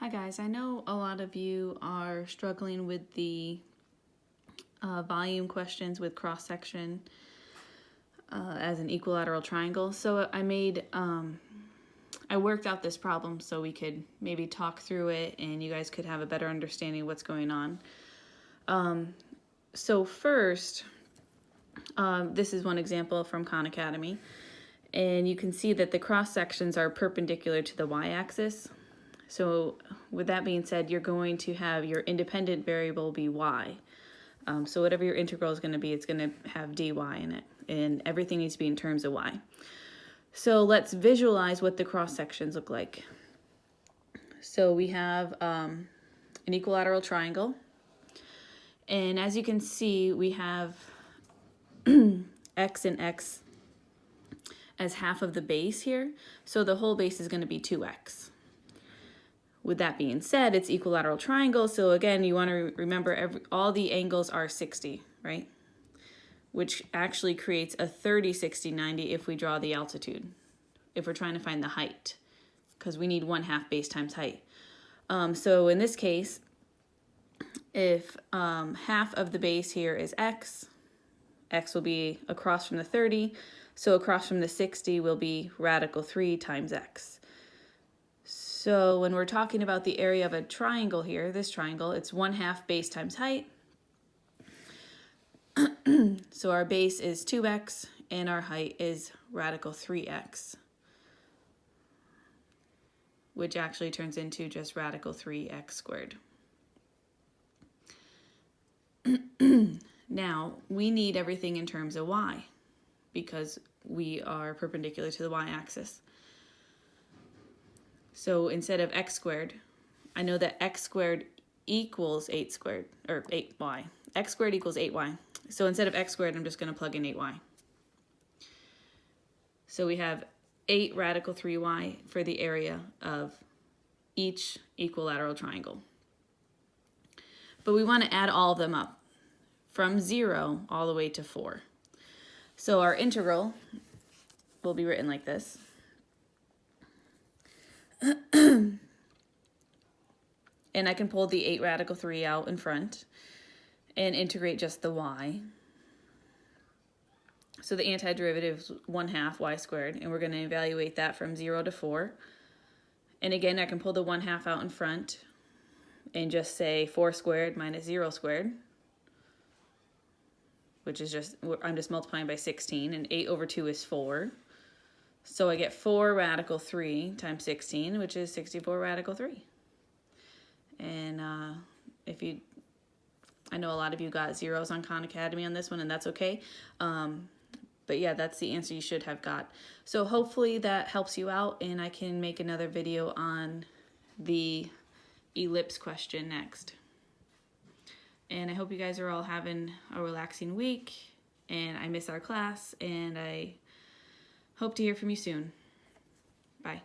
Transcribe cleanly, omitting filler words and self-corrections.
Hi guys, I know a lot of you are struggling with the volume questions with cross-section as an equilateral triangle. So I worked out this problem so we could maybe talk through it and you guys could have a better understanding of what's going on. So first, this is one example from Khan Academy. And you can see that the cross-sections are perpendicular to the y-axis. So with that being said, you're going to have your independent variable be y. So whatever your integral is going to be, it's going to have dy in it. And everything needs to be in terms of y. So let's visualize what the cross-sections look like. So we have an equilateral triangle. And as you can see, we have x and x as half of the base here. So the whole base is going to be 2x. With that being said, it's equilateral triangle. So again, you want to remember all the angles are 60, right? Which actually creates a 30, 60, 90 if we draw the altitude, if we're trying to find the height, because we need 1/2 base times height. So in this case, if half of the base here is x, x will be across from the 30, so across from the 60 will be radical 3 times x. So when we're talking about the area of a triangle here, this triangle, it's 1/2 base times height. So our base is 2x and our height is radical 3x, which actually turns into just radical 3x squared. Now, we need everything in terms of y because we are perpendicular to the y-axis. So instead of x squared, I know that x squared equals 8 squared, or 8y. X squared equals 8y. So instead of x squared, I'm just going to plug in 8y. So we have 8 radical 3y for the area of each equilateral triangle. But we want to add all of them up from 0 all the way to 4. So our integral will be written like this. And I can pull the 8 radical 3 out in front and integrate just the y. So the antiderivative is 1/2 y squared, and we're going to evaluate that from 0 to 4. And again, I can pull the 1/2 out in front and just say 4 squared minus 0 squared, which is just, I'm just multiplying by 16, and 8 over 2 is 4. So I get 4 radical 3 times 16, which is 64 radical 3. And I know a lot of you got zeros on Khan Academy on this one, and that's okay. But yeah, that's the answer you should have got. So hopefully that helps you out, and I can make another video on the ellipse question next. And I hope you guys are all having a relaxing week, and I miss our class, and I hope to hear from you soon. Bye.